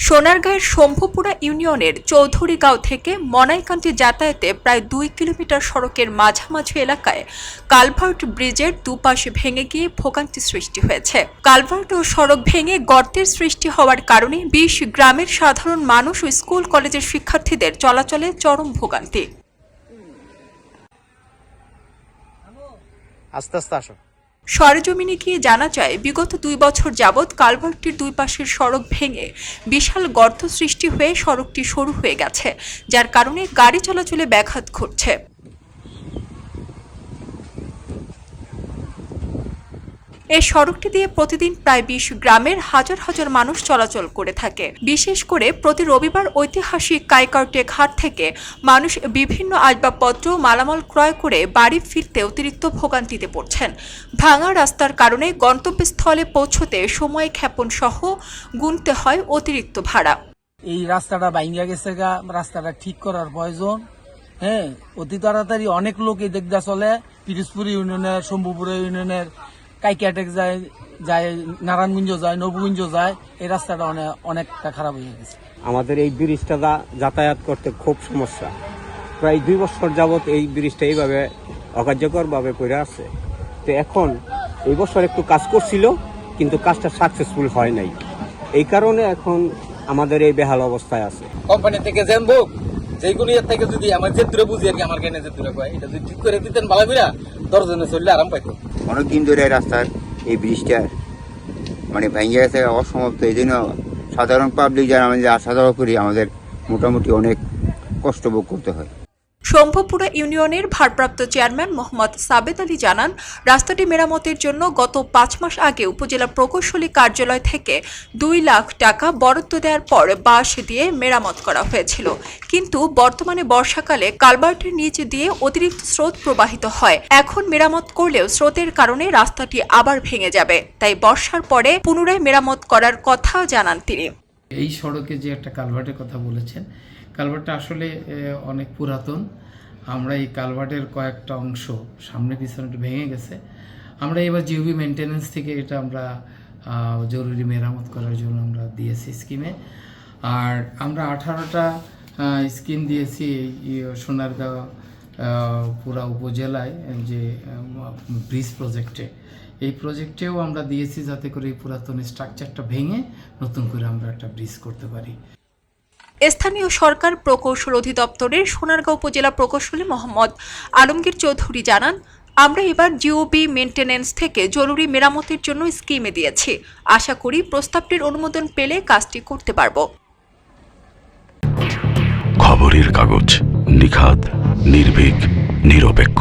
সোনারগাঁয়ের শম্ভুপুরা ইউনিয়নের চৌধুরীগাঁও থেকে মনাইকান্দি যাতায়াতে প্রায় 2 কিলোমিটার সড়কের মাঝামাঝি এলাকায় কালভার্ট ব্রিজের দুপাশ ভেঙে গিয়ে ভোগান্তি সৃষ্টি হয়েছে। কালভার্ট ও সড়ক ভেঙে গর্তের সৃষ্টি হওয়ার কারণে 20 গ্রামের সাধারণ মানুষ ও স্কুল কলেজের শিক্ষার্থীদের চলাচলে চরম ভোগান্তি। সরেজমিনে গিয়ে জানা যায়, বিগত 2 বছর যাবৎ কালভার্টটির দুই পাশের সড়ক ভেঙে বিশাল গর্ত সৃষ্টি হয়ে সড়কটি সরু হয়ে গেছে, যার কারণে গাড়ি চলাচলে ব্যাঘাত ঘটছে। এই সড়কটি দিয়ে প্রতিদিন প্রায় 20 গ্রামের হাজার হাজার মানুষ চলাচল করে থাকে। বিশেষ করে প্রতি রবিবার ঐতিহাসিক কাইকারটে ঘাট থেকে মানুষ বিভিন্ন আসবাবপত্র মালামাল ক্রয় করে বাড়ি ফিরতে অতিরিক্ত ভোগান্তিতে পড়ছেন। ভাঙা রাস্তার কারণে গন্তব্যস্থলে পৌঁছতে সময় ক্ষেপণ সহ গুনতে হয় অতিরিক্ত ভাড়া। এই রাস্তাটা ভাঙা গেছে, রাস্তাটা ঠিক করার প্রয়োজন। অতি তাড়াতাড়ি অনেক লোক এই দিক দিয়ে চলে, পিরোজপুর ইউনিয়নের, শম্ভুপুরা ইউনিয়নের, কাইকাটেক যায়, নারায়ণগঞ্জ যায়, নবগঞ্জ যায়। এই রাস্তাটা অনেকটা খারাপ হয়ে গেছে। আমাদের এই ব্রিজটা যাতায়াত করতে খুব সমস্যা। প্রায় 2 বছর যাবত এই ব্রিজটা এইভাবে অকার্যকরভাবে পড়ে আছে। তো এখন এই বছর একটু কাজ করছিল, কিন্তু কাজটা সাকসেসফুল হয় নাই। এই কারণে এখন আমাদের এই বেহাল অবস্থায় আছে। কোম্পানি থেকে জানবো যেগুলো এর থেকে যদি আমার যে দূরে বুঝি আর কি, আমার কেনে যে দূরে পাই, এটা যদি ঠিক করে দিতেন ভালো করে 10 জনে চললে আরাম পাইতো। অনেকদিন ধরে রাস্তার এই ব্রিজটা ভেঙে গেছে, অসমাপ্ত। এই জন্য সাধারণ পাবলিক যারা আমাদের আসা যাওয়া করি, আমাদের মোটামুটি অনেক কষ্ট ভোগ করতে হয়। শম্ভুপুরা ইউনিয়নের ভারপ্রাপ্ত চেয়ারম্যান মোহাম্মদ সাবেদ আলী জানান, রাস্তাটি মেরামতের জন্য গত 5 মাস আগে উপজেলা প্রকৌশলী কার্যালয় থেকে 2 লাখ টাকা বরাদ্দ দেওয়ার পর বাঁশ দিয়ে মেরামত করা হয়েছিল। কিন্তু বর্তমানে বর্ষাকালে কালভার্টের নিচ দিয়ে অতিরিক্ত স্রোত প্রবাহিত হয়। এখন মেরামত করলেও স্রোতের কারণে রাস্তাটি আবার ভেঙে যাবে, তাই বর্ষার পরে পুনরায় মেরামত করার কথা জানান তিনি। এই সড়কে যে একটা কালভার্টের কথা বলেছেন, কালভার্টটা আসলে অনেক পুরাতন। আমরা এই কালভার্টের কয়েকটা অংশ সামনে পিছনে ভেঙে গেছে। আমরা এবার জিওবি মেনটেন্যান্স থেকে এটা আমরা জরুরি মেরামত করার জন্য আমরা দিয়েছি স্কিমে। আর আমরা 18টা স্কিম দিয়েছি সোনারগাঁও পুরা উপজেলায় যে ব্রিজ প্রজেক্টে। এই প্রজেক্টেও আমরা দিয়েছি যাতে করে এই পুরাতন স্ট্রাকচারটা ভেঙে নতুন করে আমরা একটা ব্রিজ করতে পারি। স্থানীয় সরকার প্রকৌশল অধিদপ্তরের সোনারগাঁও উপজেলা প্রকৌশলী মোহাম্মদ আলমগীর চৌধুরী জানান, আমরা এবার জিওবি মেনটেন্যান্স থেকে জরুরি মেরামতের জন্য স্কিমে দিয়েছি। আশা করি প্রস্তাবটির অনুমোদন পেলে কাজটি করতে পারব। খবরের কাগজ, নিখাত, নির্ভীক, নিরপেক্ষ।